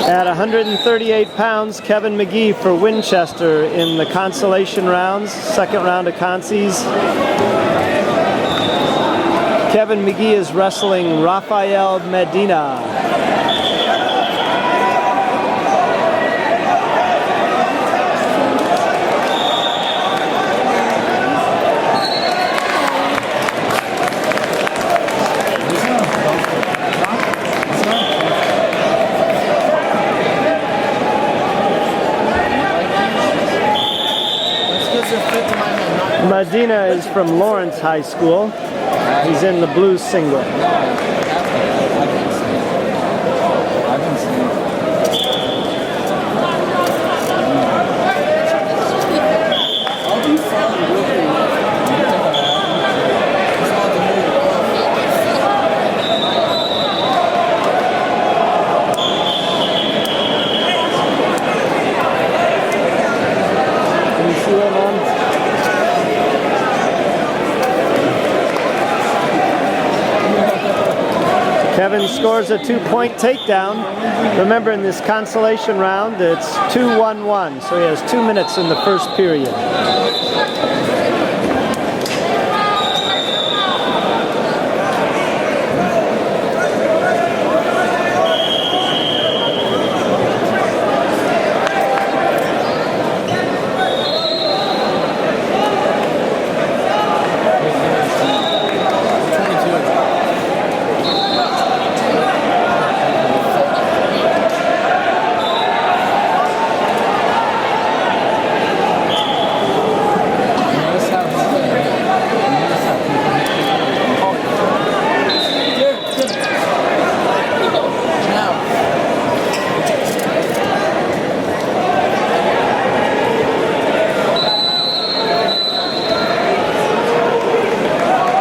At 138 pounds, Kevin McGee for Winchester in the consolation rounds, second round of consies. Kevin McGee is wrestling Rafael Medina. Medina is from Lawrence High School. He's in the blue single. Can you see that, Mom? Kevin scores a 2-point takedown. Remember, in this consolation round, it's 2-1-1, so he has 2 minutes in the first period.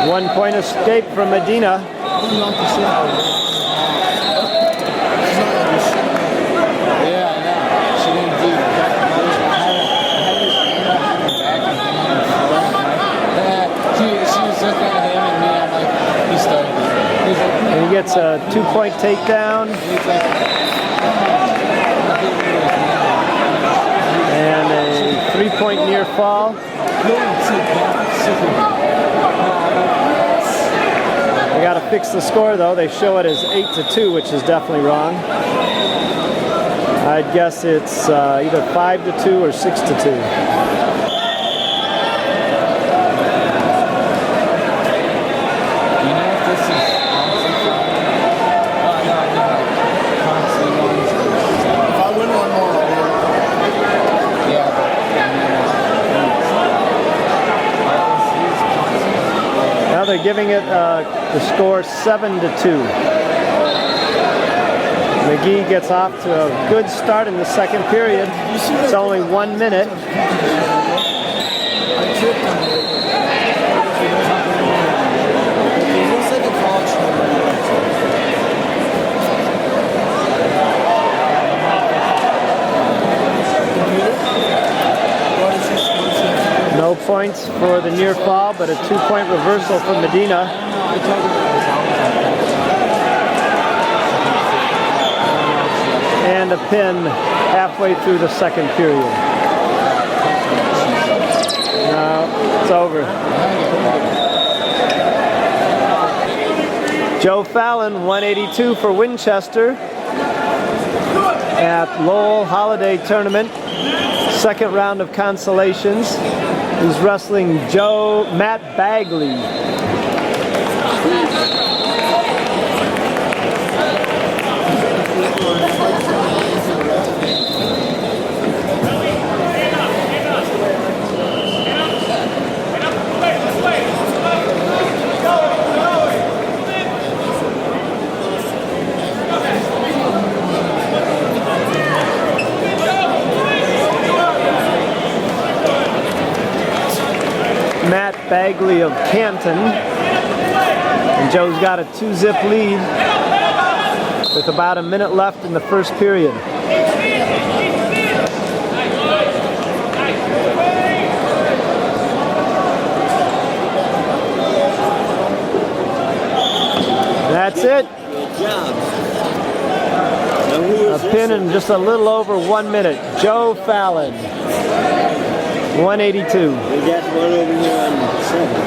One-point escape from Medina. And he gets a 2-point takedown. And a 3-point near fall. They got to fix the score, though. They show it as 8-2, which is definitely wrong. I'd guess it's either 5-2 or 6-2. They're giving it the score 7-2. McGee gets off to a good start in the second period. It's only 1 minute. No points for the near fall, but a 2-point reversal for Medina. And a pin halfway through the second period. No, it's over. Joe Fallon, 182 for Winchester at Lowell Holiday Tournament. Second round of consolations. He's wrestling Matt Bagley. Matt Bagley of Canton. And Joe's got a 2-zip lead with about a minute left in the first period. That's it. Good job. A pin in just a little over 1 minute. Joe Fallon, 182. We got one over here on 7.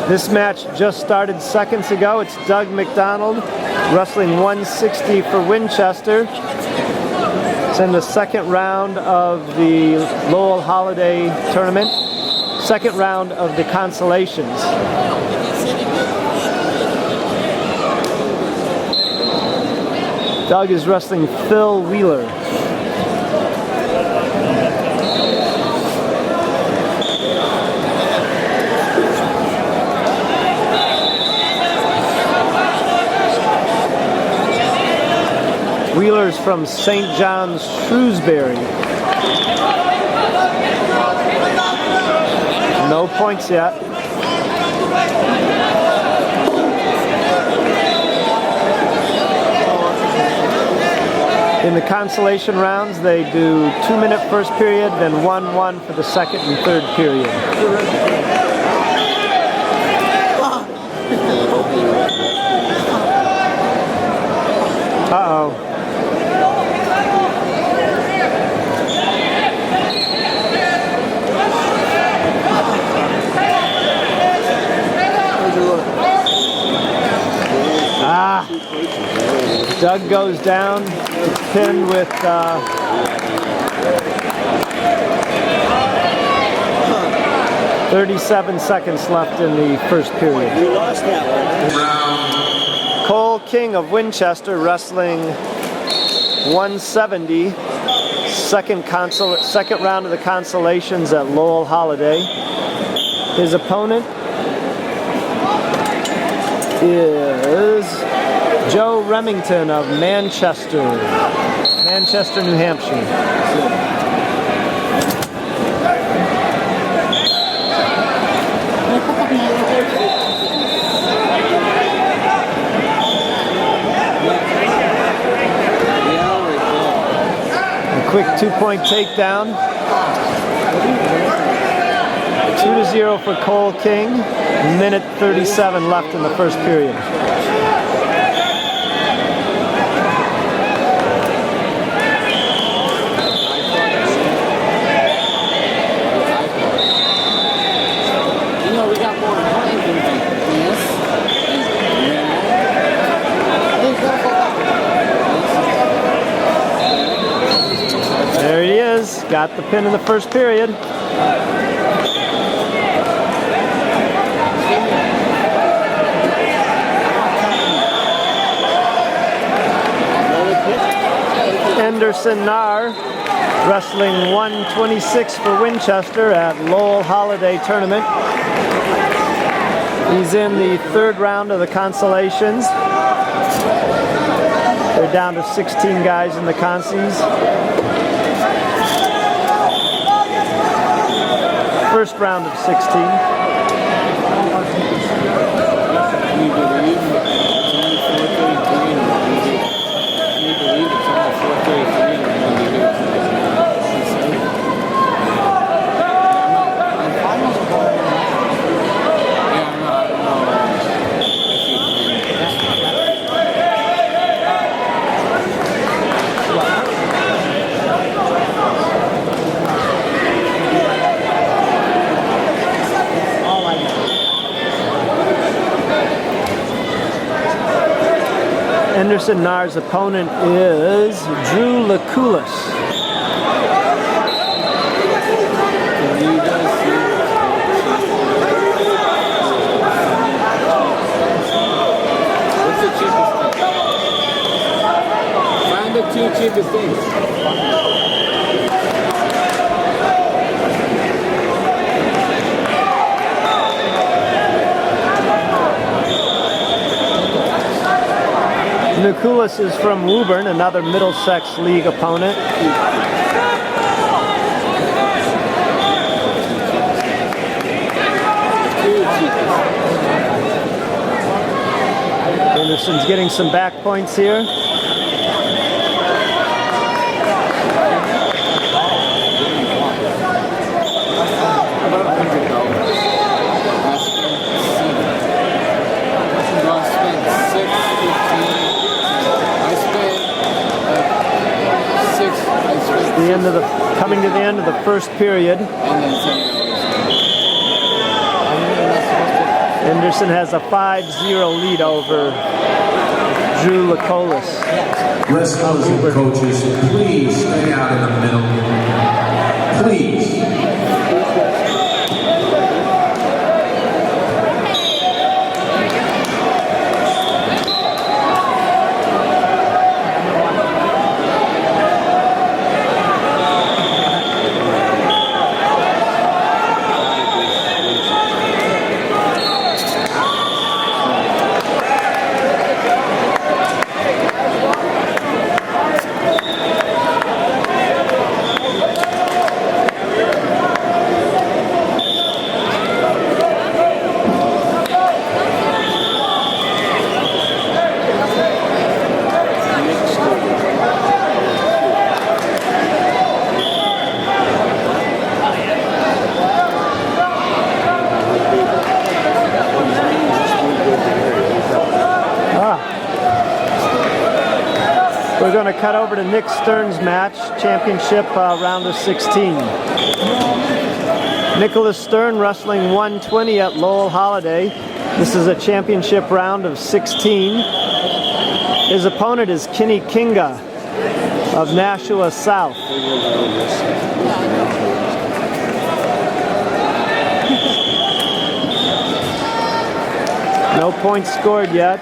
This match just started seconds ago. It's Doug McDonald wrestling 160 for Winchester. It's in the second round of the Lowell Holiday Tournament. Second round of the consolations. Doug is wrestling Phil Wheeler. Wheeler's from St. John's, Shrewsbury. No points yet. In the consolation rounds, they do 2-minute first period, then 1-1 for the second and third period. Uh-oh. Doug goes down, pinned with 37 seconds left in the first period. We lost that one. Cole King of Winchester wrestling 170, second round of the consolations at Lowell Holiday. His opponent is Joe Remington of Manchester, New Hampshire. A quick 2-point takedown. 2-0 for Cole King. Minute 37 left in the first period. There he is, got the pin in the first period. Anderson Nahr wrestling 126 for Winchester at Lowell Holiday Tournament. He's in the third round of the consolations. They're down to 16 guys in the consies. First round of 16. Anderson Nahr's opponent is Drew Lakulis. What's the cheapest thing? Find the 2 cheapest things. Nukulis is from Woburn, another Middlesex League opponent. Anderson's getting some back points here. Coming to the end of the first period. Henderson has a 5-0 lead over Drew Lacolis. Wrestlers and coaches, please stay out in the middle. Please. We're going to cut over to Nick Stern's match, championship round of 16. Nicholas Stern wrestling 120 at Lowell Holiday. This is a championship round of 16. His opponent is Kenny Kinga of Nashua South. No points scored yet.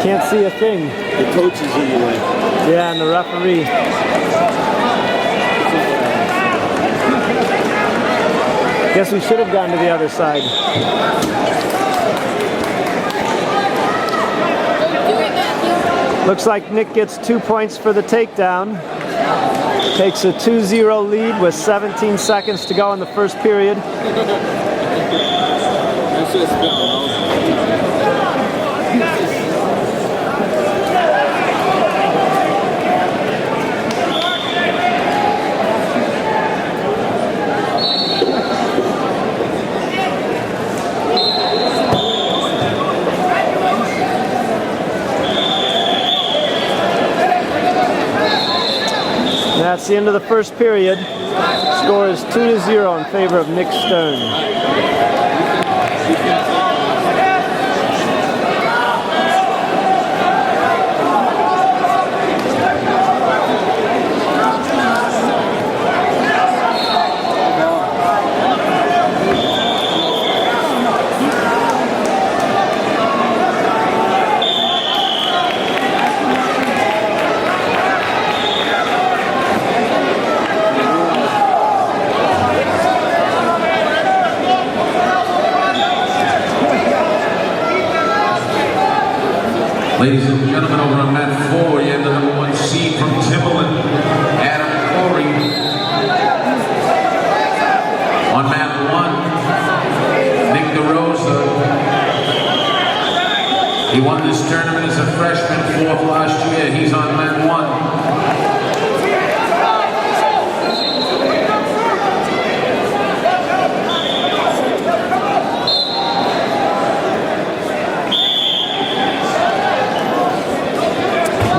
Can't see a thing. The coach is in the way. Yeah, and the referee. Guess we should have gone to the other side. Looks like Nick gets 2 points for the takedown. Takes a 2-0 lead with 17 seconds to go in the first period. That's just That's the end of the first period. Score is 2-0 in favor of Nick Stern. Ladies and gentlemen, over on mat 4, you have the number 1 seed from Timberland, Adam Corey. On mat 1, Nick DeRosa. He won this tournament as a freshman, 4th last year. He's on mat 1.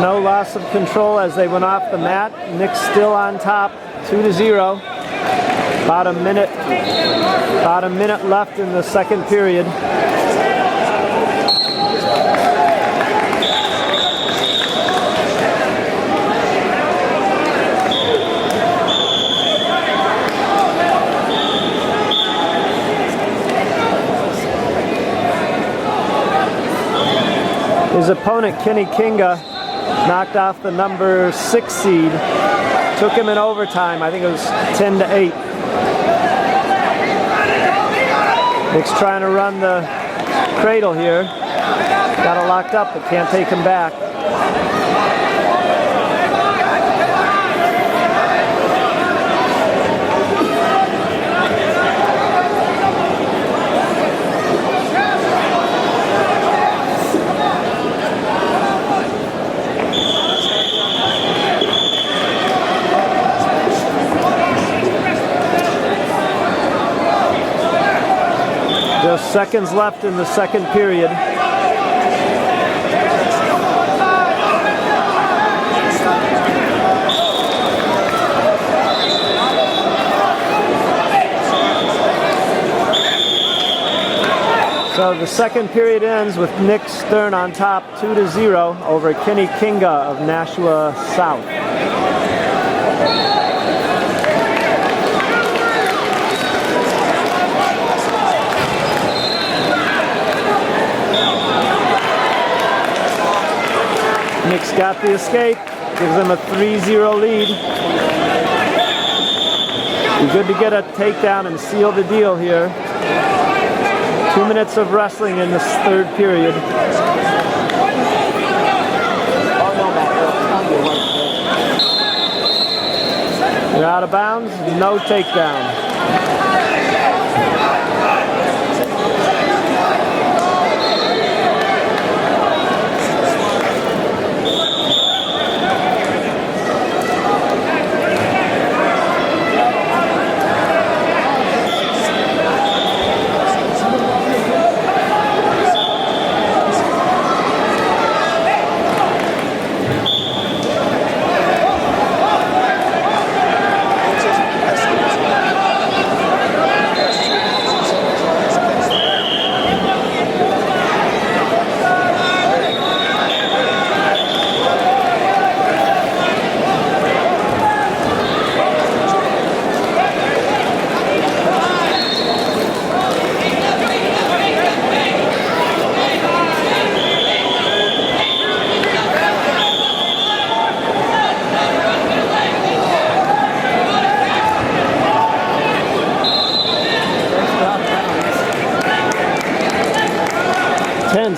No loss of control as they went off the mat. Nick's still on top, 2-0. About a minute left in the second period. His opponent, Kenny Kinga, knocked off the number 6 seed. Took him in overtime. I think it was 10-8. Nick's trying to run the cradle here. Got it locked up, but can't take him back. Just seconds left in the second period. So the second period ends with Nick Stern on top 2-0 over Kenny Kinga of Nashua South. Nick's got the escape, gives them a 3-0 lead. Be good to get a takedown and seal the deal here. 2 minutes of wrestling in this third period. They're out of bounds, no takedown.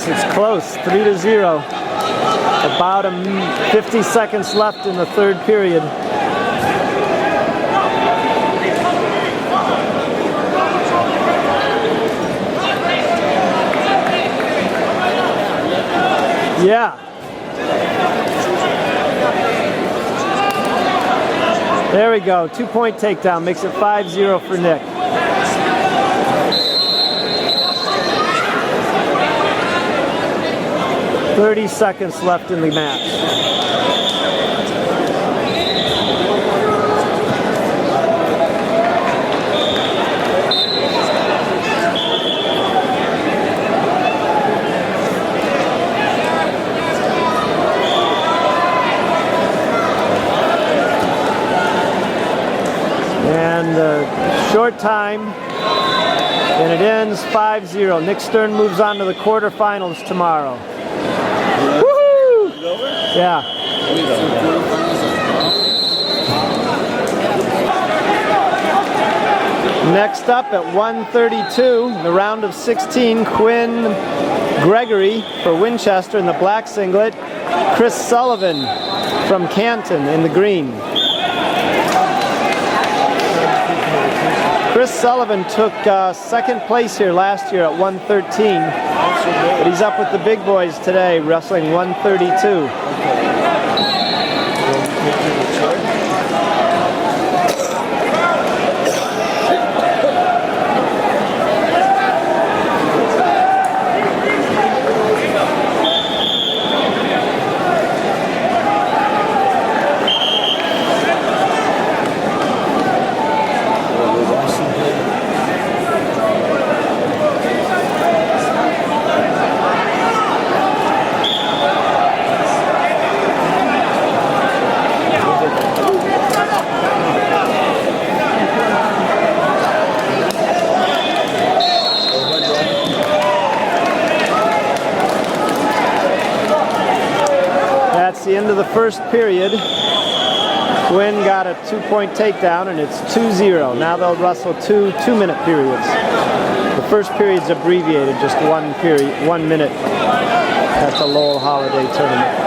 It's close, 3-0. About 50 seconds left in the third period. Yeah. There we go, 2-point takedown, makes it 5-0 for Nick. .30 seconds left in the match. And short time, and it ends 5-0. Nick Stern moves on to the quarterfinals tomorrow. Woohoo! Yeah. Next up at 1:32, the round of 16, Quinn Gregory for Winchester in the black singlet, Chris Sullivan from Canton in the green. Chris Sullivan took second place here last year at 113, but he's up with the big boys today, wrestling 132. The end of the first period. Quinn got a 2-point takedown and it's 2-0. Now they'll wrestle two 2-minute periods. The first period's abbreviated, just 1 period, 1 minute at the Lowell Holiday Tournament.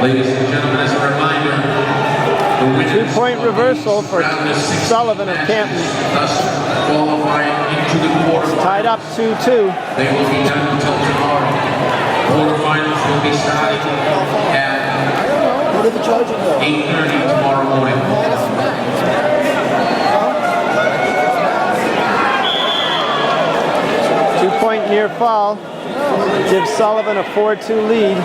Ladies and gentlemen, as a reminder, 2-point reversal for Sullivan of Canton. Thus qualifying into the quarterfinals. Tied up 2-2. They will be done until tomorrow. Quarterfinals will be starting at 8:30 tomorrow morning. 2-point near fall gives Sullivan a 4-2 lead.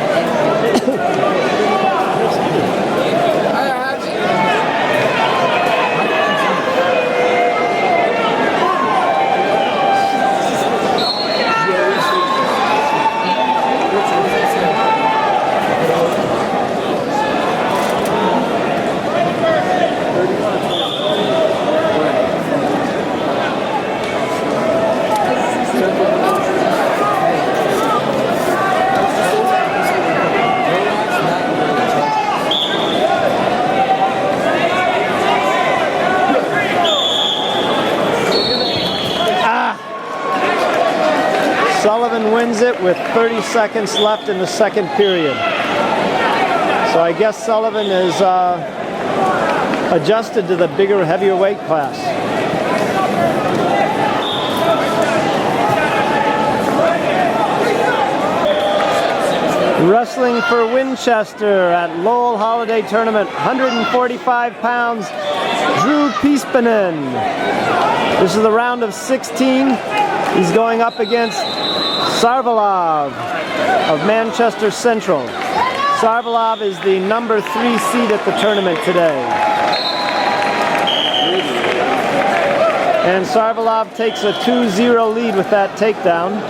Sullivan wins it with 30 seconds left in the second period. So I guess Sullivan is adjusted to the bigger, heavier weight class. Wrestling for Winchester at Lowell Holiday Tournament, 145 pounds, Drew Piespanen. This is the round of 16. He's going up against Sarvalov of Manchester Central. Sarvalov is the number 3 seed at the tournament today. And Sarvalov takes a 2-0 lead with that takedown.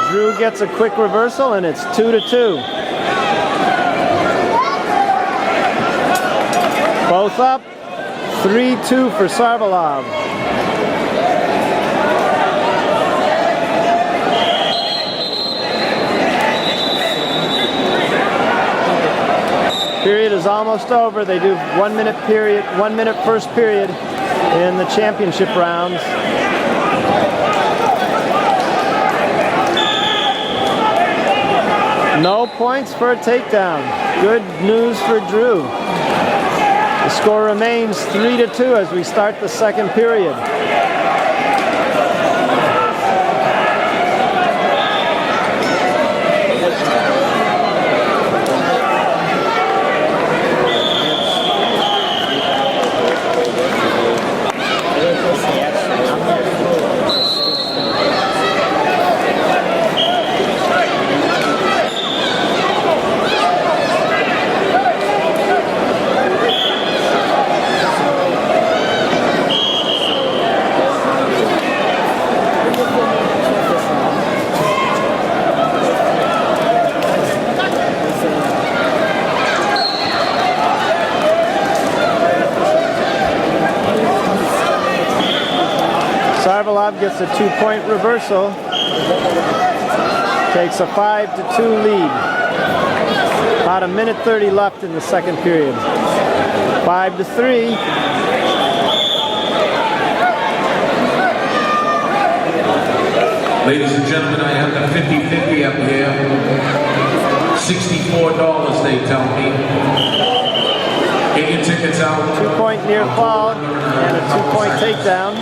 Drew gets a quick reversal and it's 2-2. Both up, 3-2 for Sarvalov. Period is almost over. They do 1 minute period, 1 minute first period in the championship rounds. No points for a takedown. Good news for Drew. The score remains 3-2 as we start the second period. Sarvalov gets a 2-point reversal, takes a 5-2 lead. About 1 minute 30 left in the second period. 5-3. Ladies and gentlemen, I have the 50-50 up here. $64 they tell me. Get your tickets out. 2-point near fall and a 2-point takedown.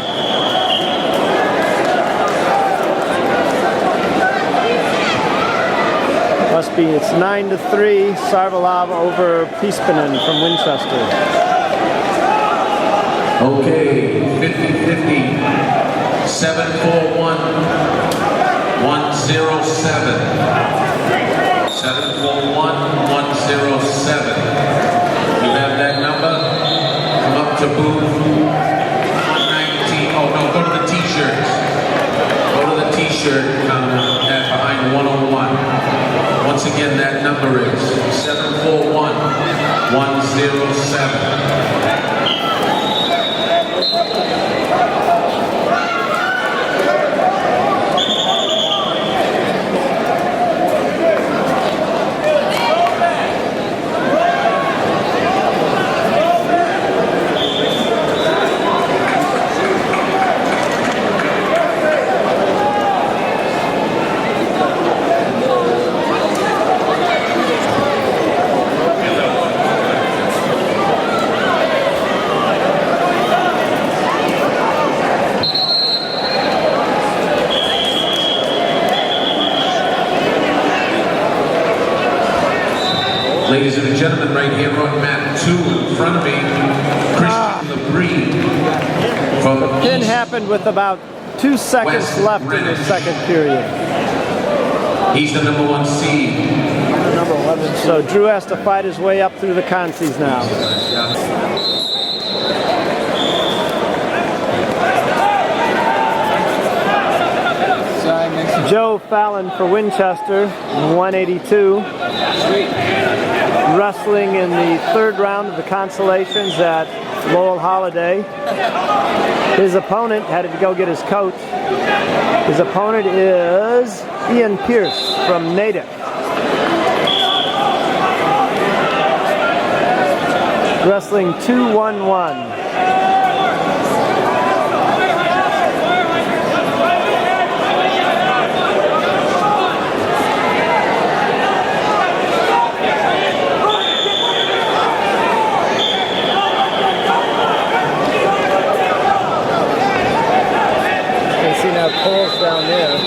Must be, it's 9-3, Sarvalov over Piespanen from Winchester. Okay, 50-50, 741, 107. 741, 107. You have that number? Come up to booth 119. Oh no, go to the t-shirts. Go to the t-shirt behind 101. Once again, that number is 741-107. gentlemen right here on mat 2 in front of me, Christian Labrie from The pin East. happened with about 2 seconds West left in the Greenwich. second period. He's the number 1 seed. Number 11. So Drew has to fight his way up through the consies now. Joe Fallon for Winchester, 182. Wrestling in the third round of the consolations at Lowell Holiday. His opponent had to go get his coach. His opponent is Ian Pierce from Natick. Wrestling 2-1-1. Poles down there.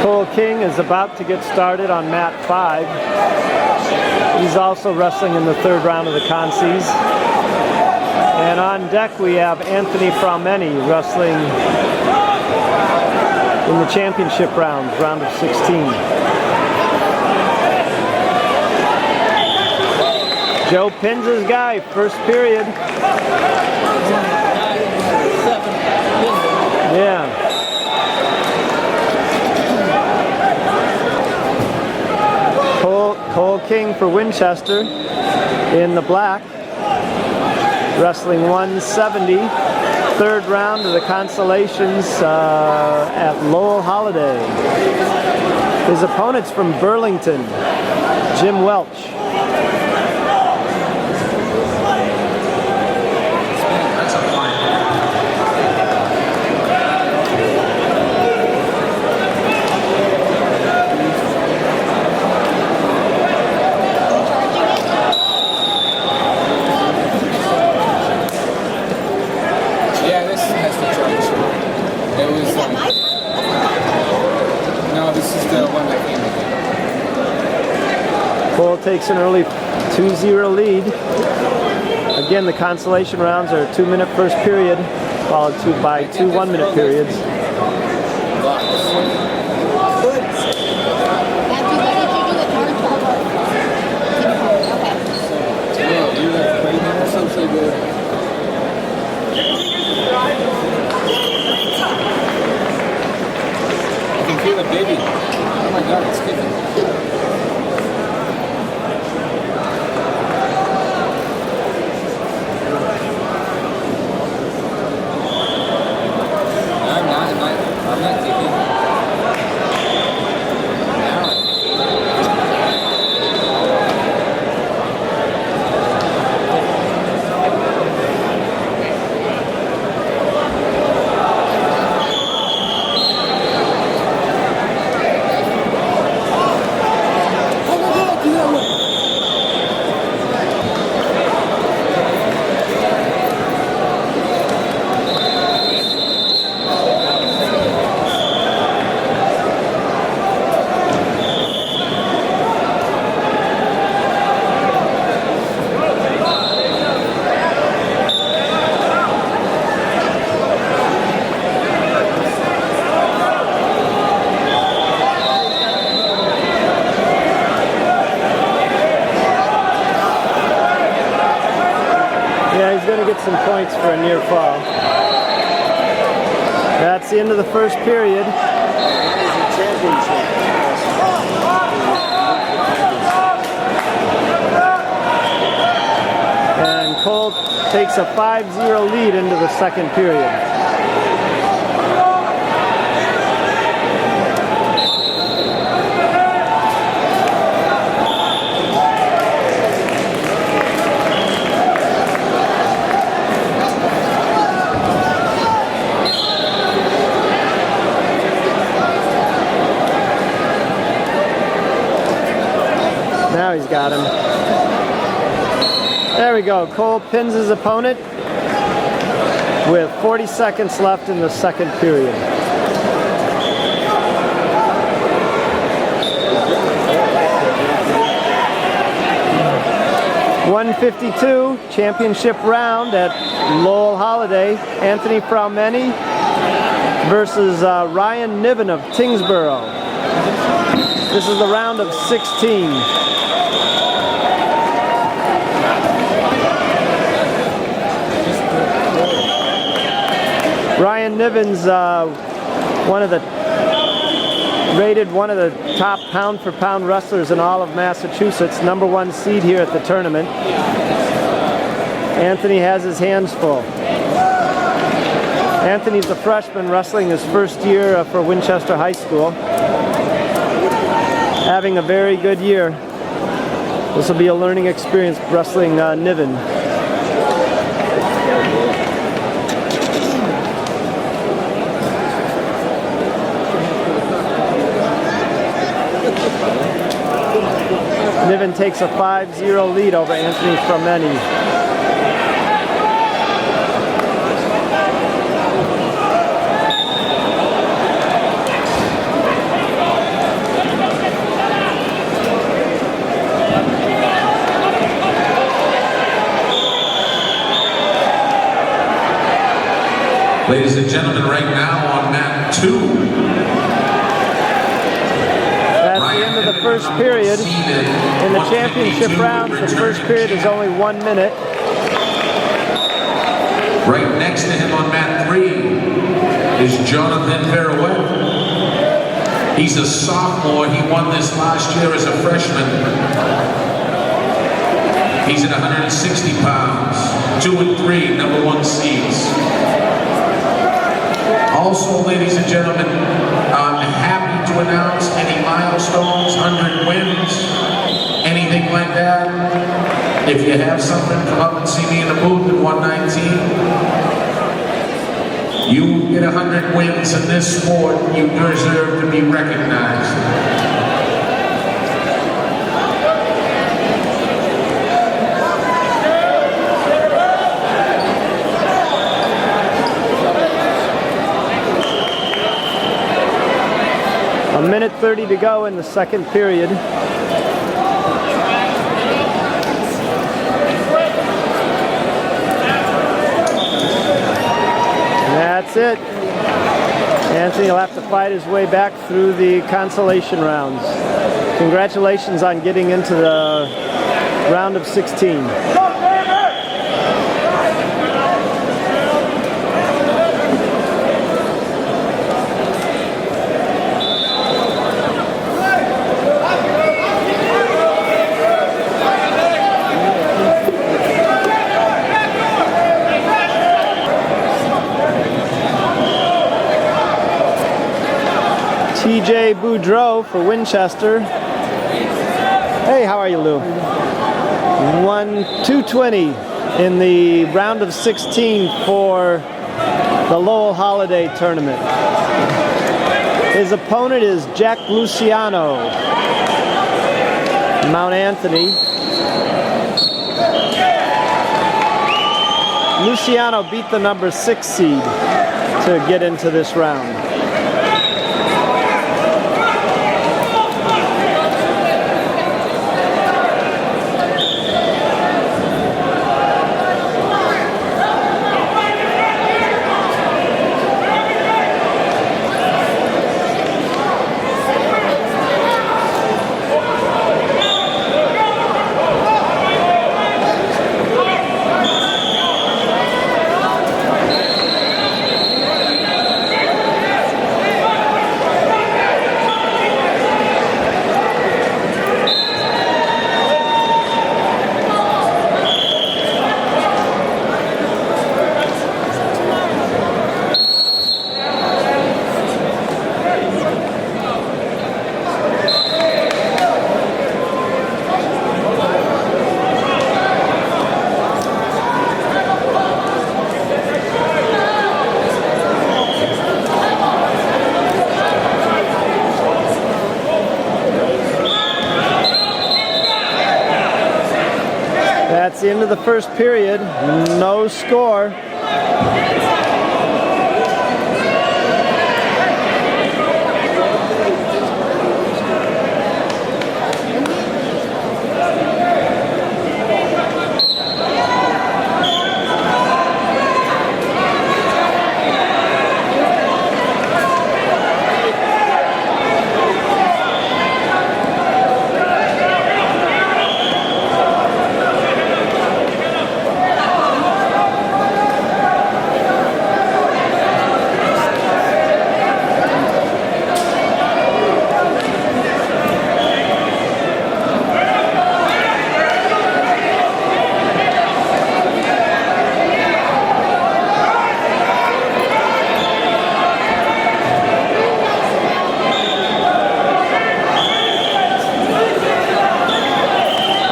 Cole King is about to get started on mat 5. He's also wrestling in the third round of the consies. And on deck we have Anthony Fraumeni wrestling in the championship round, round of 16. Joe pins his guy, first period. Yeah. Cole King for Winchester in the black, wrestling 170, third round of the consolations at Lowell Holiday. His opponent's from Burlington, Jim Welch. Cole takes an early 2-0 lead. Again, the consolation rounds are a 2-minute first period, followed by 2 1-minute periods. I can feel the baby. Oh my God, it's kicking. I'm not kicking. Now I'm Some points for a near fall. That's the end of the first period. And Cole takes a 5-0 lead into the second period. got him. There we go. Cole pins his opponent with 40 seconds left in the second period. .152 championship round at Lowell Holiday. Anthony Fraumeni versus Ryan Niven of Tingsboro. This is the round of 16. Ryan Niven's rated one of the top pound-for-pound wrestlers in all of Massachusetts, #1 seed here at the tournament. Anthony has his hands full. Anthony's a freshman wrestling his first year for Winchester High School. Having a very good year. This will be a learning experience wrestling Niven. Niven takes a 5-0 lead over Anthony Fraumeni. Ladies and gentlemen, right now on mat 2. That's the end of the first period. In the championship round, the first period is only 1 minute. Right next to him on mat 3 is Jonathan Farewell. He's a sophomore. He won this last year as a freshman. He's at 160 pounds, 2 and 3, #1 seeds. Also, ladies and gentlemen, I'm happy to announce any milestones, 100 wins, anything like that. If you have something, come up and see me in the booth at 119. You get 100 wins in this sport, you deserve to be recognized. A minute 30 to go in the second period. And that's it. Anthony will have to fight his way back through the consolation rounds. Congratulations on getting into the round of 16. TJ Boudreau for Winchester. Hey, how are you, Lou? 220 in the round of 16 for the Lowell Holiday Tournament. His opponent is Jack Luciano, Mount Anthony. Luciano beat the #6 seed to get into this round. Into the first period, no score.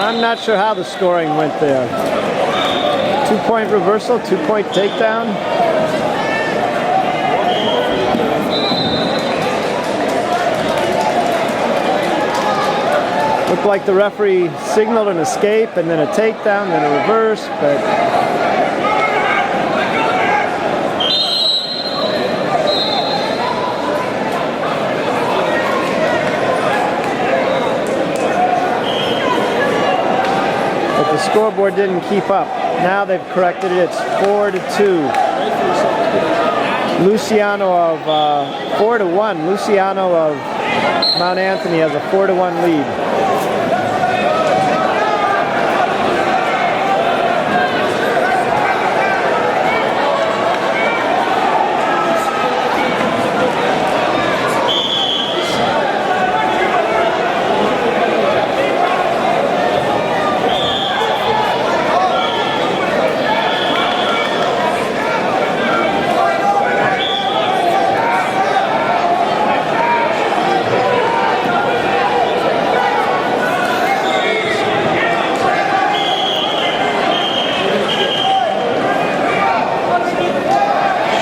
I'm not sure how the scoring went there. 2-point reversal, 2-point takedown. Looked like the referee signaled an escape and then a takedown, then a reverse, but the scoreboard didn't keep up. Now they've corrected it. It's 4-2. Luciano of 4-1. Luciano of Mount Anthony has a 4-1 lead.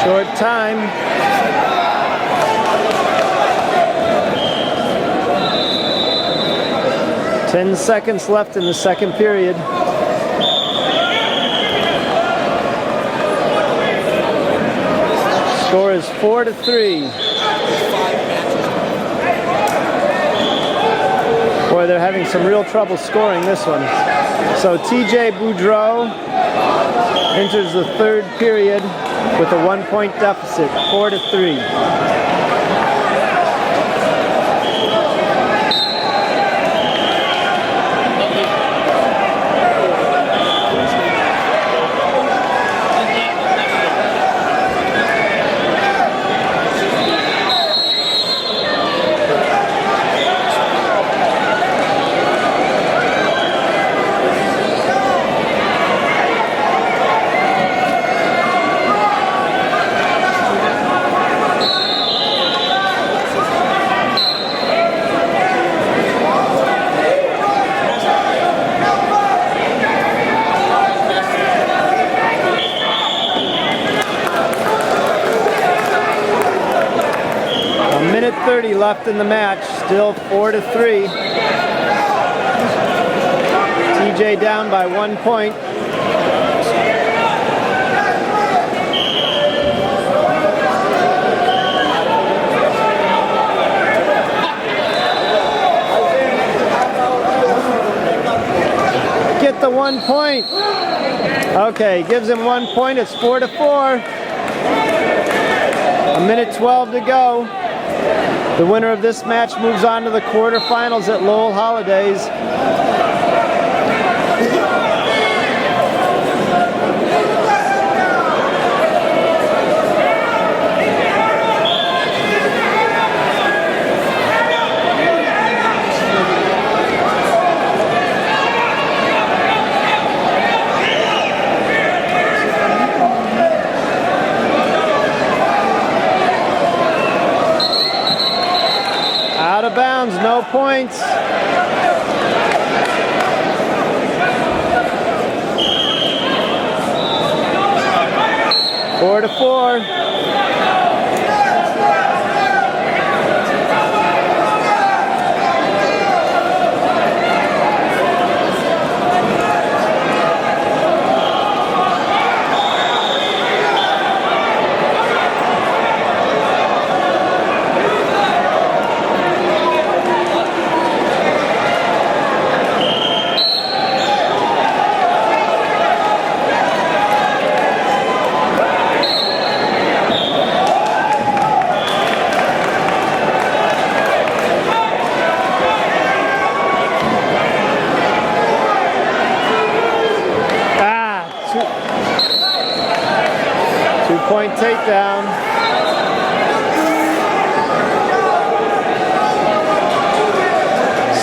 Short time. Ten seconds left in the second period. Score is 4-3. Boy, they're having some real trouble scoring this one. So TJ Boudreau enters the third period with a 1-point deficit, 4-3. Minute 30 left in the match, still 4-3. TJ down by 1 point. Get the 1 point. Okay, gives him 1 point. It's 4-4. A minute 12 to go. The winner of this match moves on to the quarterfinals at Lowell Holidays. Out of bounds, no points. Four to four. Two-point takedown.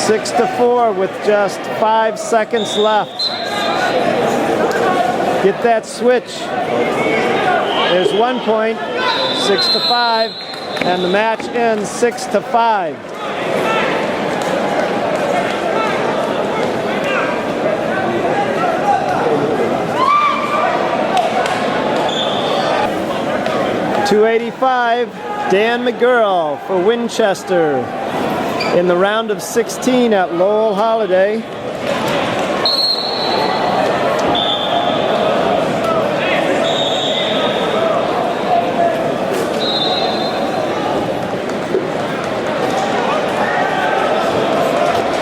Six to 4 with just 5 seconds left. Get that switch. There's 1 point, 6 to 5, and the match ends 6 to 5. .285, Dan McGurl for Winchester in the round of 16 at Lowell Holiday.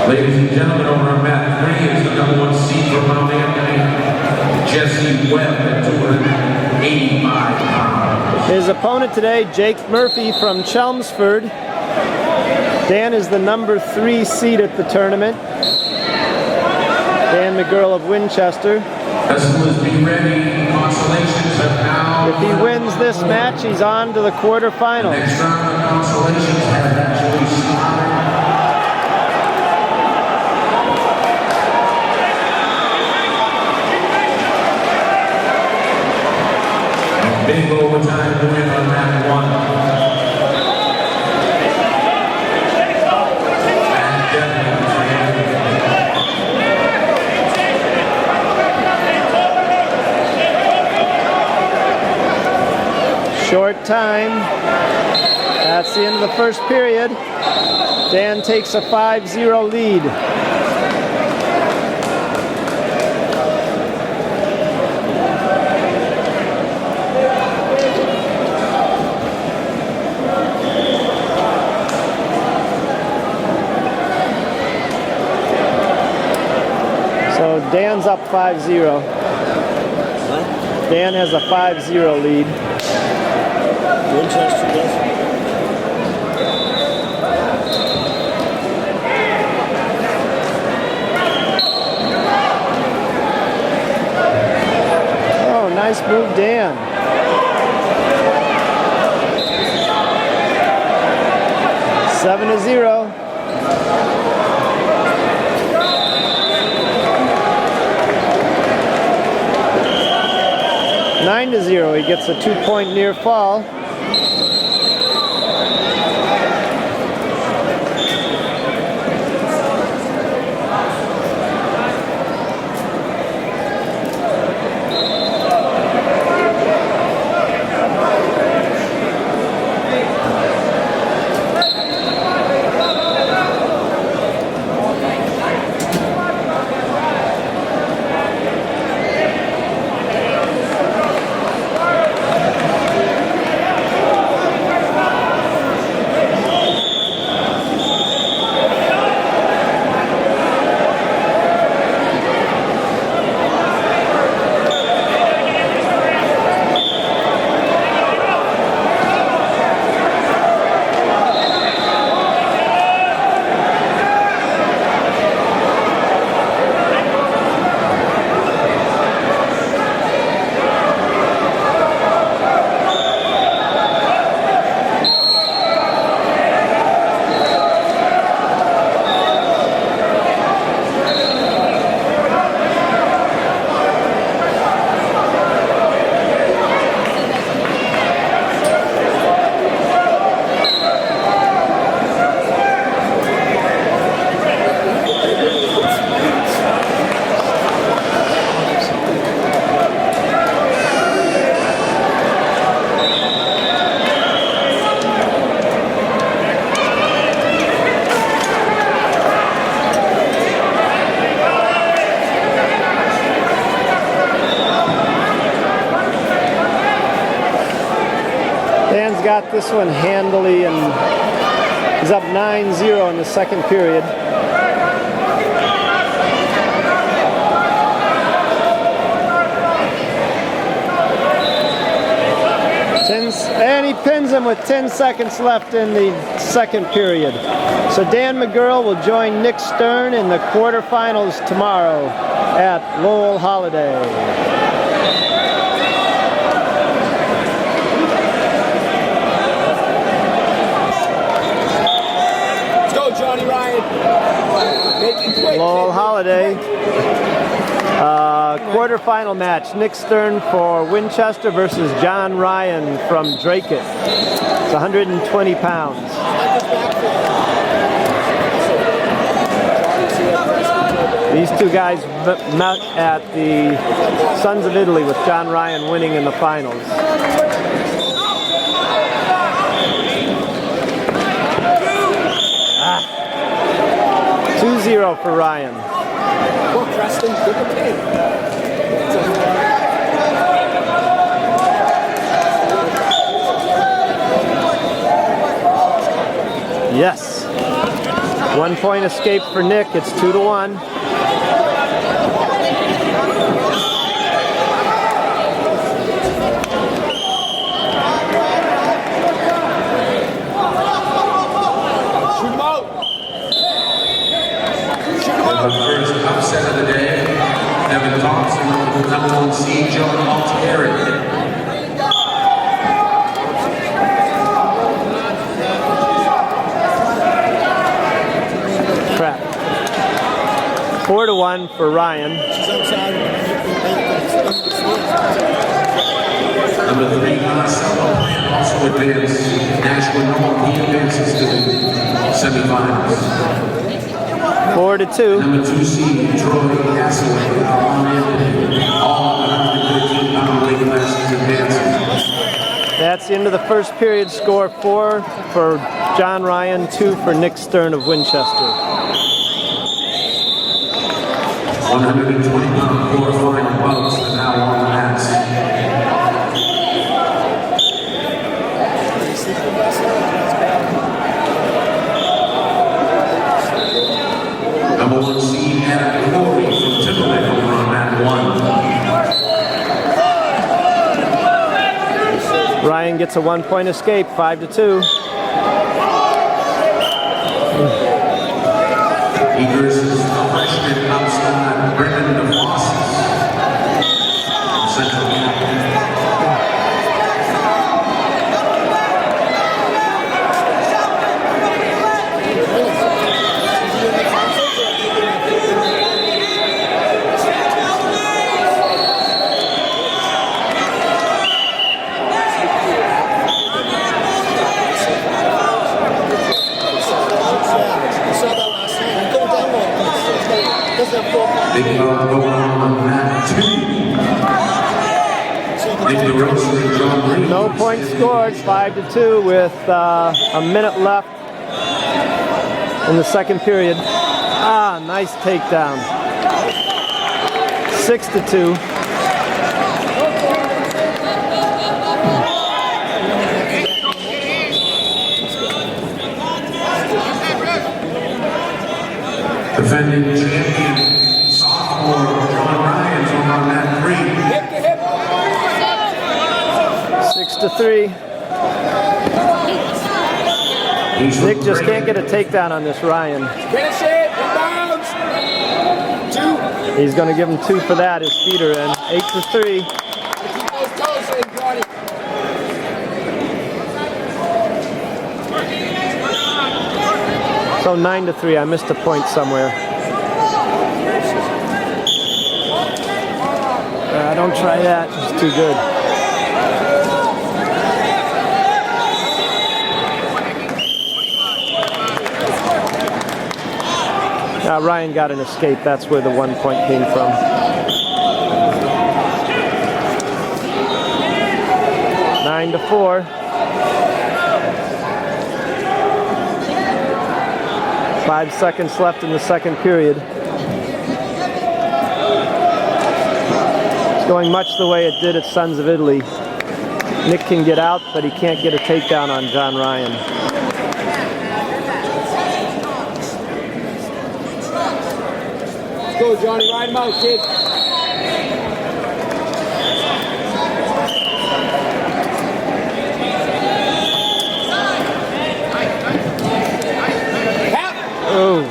Ladies and gentlemen, over on mat 3 is the number 1 seed from Mount Anthony, Jesse Webb at 285 pounds. His opponent today, Jake Murphy from Chelmsford. Dan is the number 3 seed at the tournament. Dan McGurl of Winchester. Wrestlers, be ready. Consolations have now. If he wins this match, he's on to the quarterfinals. Next round of consolations has actually started. Big overtime win on that one. Short time. That's the end of the first period. Dan takes a 5-0 lead. So Dan's up 5-0. Dan has a 5-0 lead. Winchester does. Oh, nice move, Dan. Seven to 0. Nine to 0. He gets a 2-point near fall. Dan's got this one handily, and he's up 9-0 in the second period. And he pins him with 10 seconds left in the second period. So Dan McGurl will join Nick Stern in the quarterfinals tomorrow at Lowell Holiday. quarterfinal match. Nick Stern for Winchester versus John Ryan from Dracut. It's 120 pounds. These two guys met at the Sons of Italy with John Ryan winning in the finals. Ah. 2-0 for Ryan. Yes. 1 point escape for Nick. It's 2-1. The first upset of the day, Evan Thompson with the number 1 seed, John Altieri. Crap. 4-1 for Ryan. Number 3, Marcelo, also advanced national norm. He advances to the semifinals. 4-2. Number 2 seed, Troy Hassaway, all 115-pound weight classes advancing. That's the end of the first period. Score 4 for John Ryan, 2 for Nick Stern of Winchester. 120-pound quarterfinal bouts are now on the mats. Number 1 seed, Adam Corey from Timberlake over on mat 1. Ryan gets a 1 point escape, 5-2. He versus a freshman outside, Brendan DeVos. Central Big Love going on mat 2. Nick DeRosa and John Reed. No points scored, 5-2 with a minute left in the second period. Ah, nice takedown. 6-2. Defending champion, sophomore John Ryan's on mat 3. 6-3. Nick just can't get a takedown on this Ryan. Finish it, inbounds. 2. He's going to give him 2 for that. His feet are in. 8-3. Keep those toes in, Johnny. So 9-3. I missed a point somewhere. Don't try that. It's too good. Ryan got an escape. That's where the 1 point came from. Nine to 4. 5 seconds left in the second period. It's going much the way it did at Sons of Italy. Nick can get out, but he can't get a takedown on John Ryan. Go, Johnny, ride him out, kid. Oh,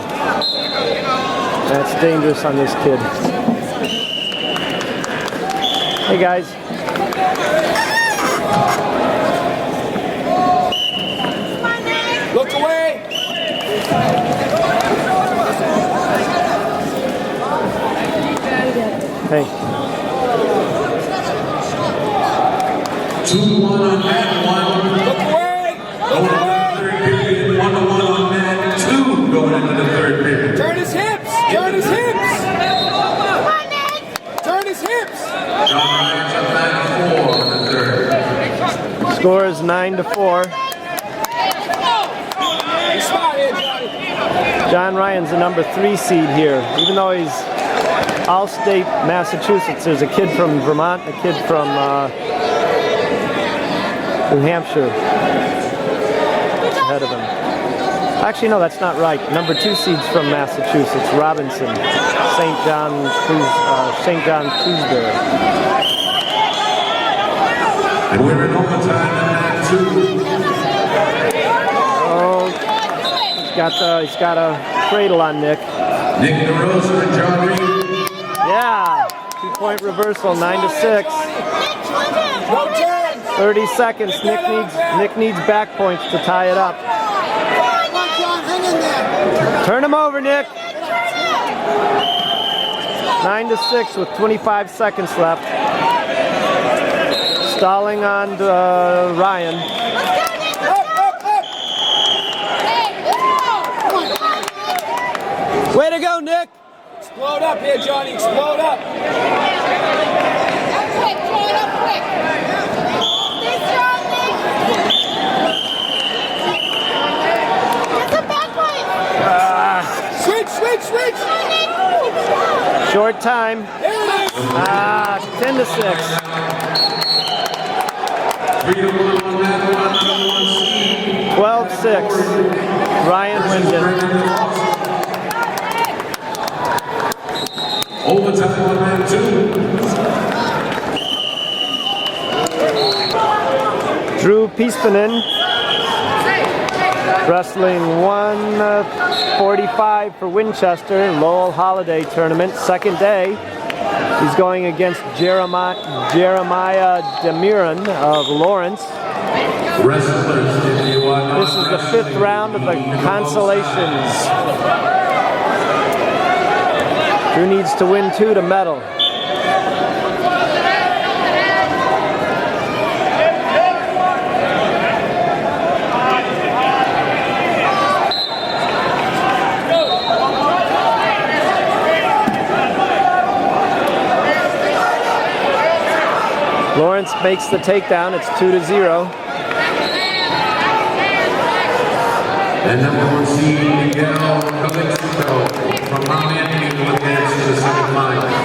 that's dangerous on this kid. Hey guys. Look away. Hey. 2-1 on mat 1. Going into the third period. 1-1 on mat 2 going into the third period. Turn his hips! Turn his hips! Turn his hips! John Ryan's up 9-4 in the third. Score is 9-4. John Ryan's the number 3 seed here. Even though he's all-state Massachusetts, there's a kid from Vermont, a kid from New Hampshire ahead of him. Actually, no, that's not right. Number 2 seed's from Massachusetts, Robinson, St. John's, Shrewsbury. And we're in overtime in mat 2. He's got a cradle on Nick. Nick DeRosa and John Reed. Yeah, 2-point reversal, 9-6. 30 seconds. Nick needs back points to tie it up. Turn him over, Nick. 9-6 with 25 seconds left. Stalling on Ryan. Way to go, Nick! Explode up here, Johnny. Explode up. Quick, throw it up quick. Stay strong, Nick. Get some back points. Switch. Short time. 10-6. 3-1 on mat 1, number 1 seed. 12-6. Ryan Wyndon. Overtime on mat 2. Drew Piespanen, wrestling 145 for Winchester, Lowell Holiday Tournament, second day. He's going against Jeremiah Demiran of Lawrence. This is the 5th round of the consolations. Drew needs to win 2 to medal. Lawrence makes the takedown. It's 2-0. And number 1 seed, Miguel Calixto from Mount Anthony will advance to the semifinals.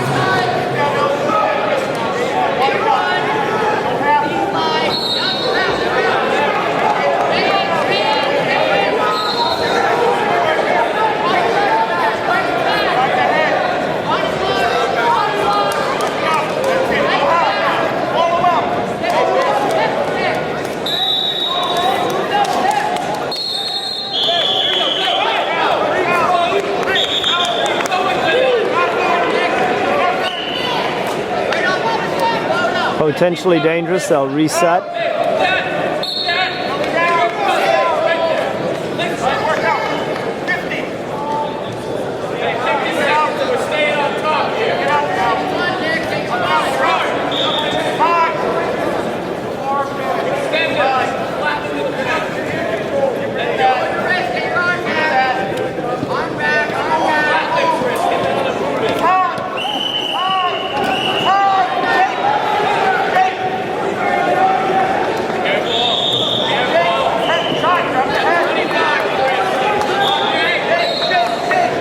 Potentially dangerous. They'll reset.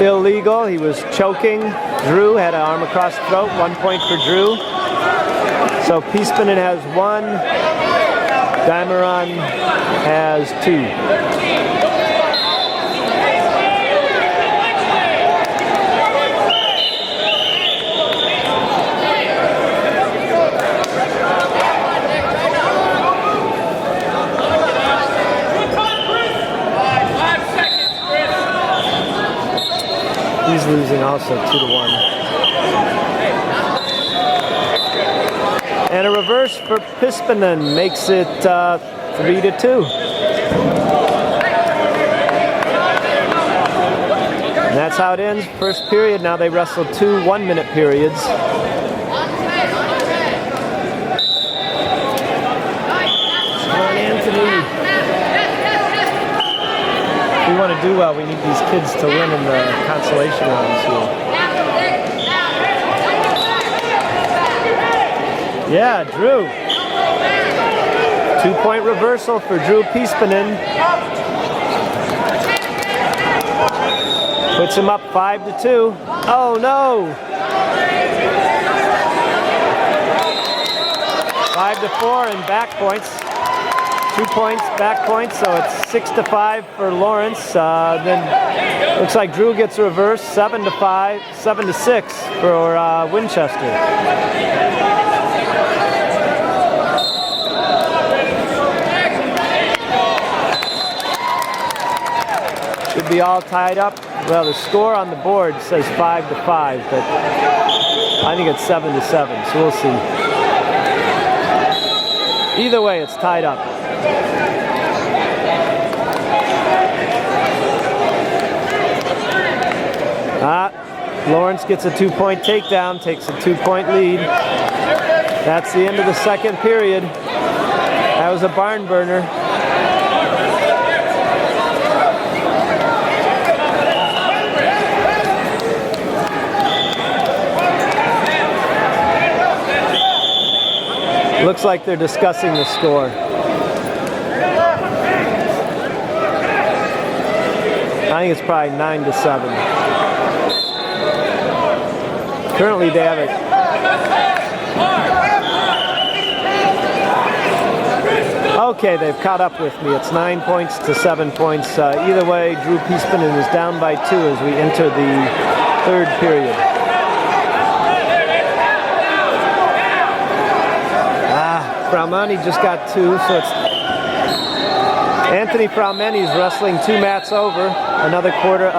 Illegal. He was choking. Drew had an arm across the throat. 1 point for Drew. So Piespanen has 1. Demiran has 2. He's losing also 2-1. And a reverse for Piespanen makes it 3-2. And that's how it ends. First period. Now they wrestle 2 1-minute periods. do well. We need these kids to win in the consolation rounds here. Yeah, Drew. 2-point reversal for Drew Piespanen. Puts him up 5-2. Oh no! 5-4 and back points. 2 points, back points, so it's 6-5 for Lawrence. Then looks like Drew gets a reverse, 7-5, 7-6 for Winchester. Should be all tied up. Well, the score on the board says 5-5, but I think it's 7-7, so we'll see. Either way, it's tied up. Lawrence gets a 2-point takedown, takes a 2-point lead. That's the end of the second period. That was a barn burner. Looks like they're discussing the score. I think it's probably 9-7. Currently they have it. Okay, they've caught up with me. It's 9 points to 7 points. Either way, Drew Piespanen is down by 2 as we enter the third period. Fraumani just got 2, so it's Anthony Fraumani's wrestling 2 mats over. Another quarter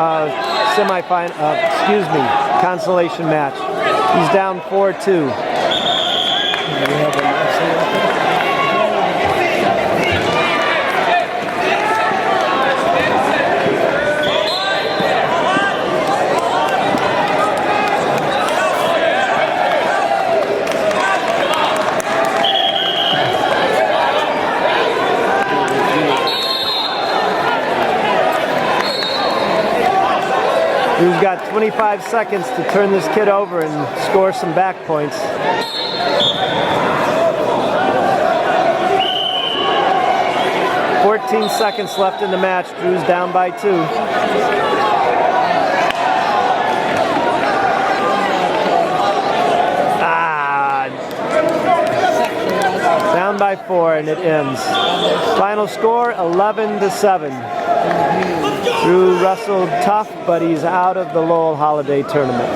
consolation match. He's down 4-2. Drew's got 25 seconds to turn this kid over and score some back points. "14 seconds left in the match. Drew's down by 2. Down by 4 and it ends. Final score 11-7. Drew wrestled tough, but he's out of the Lowell Holiday Tournament.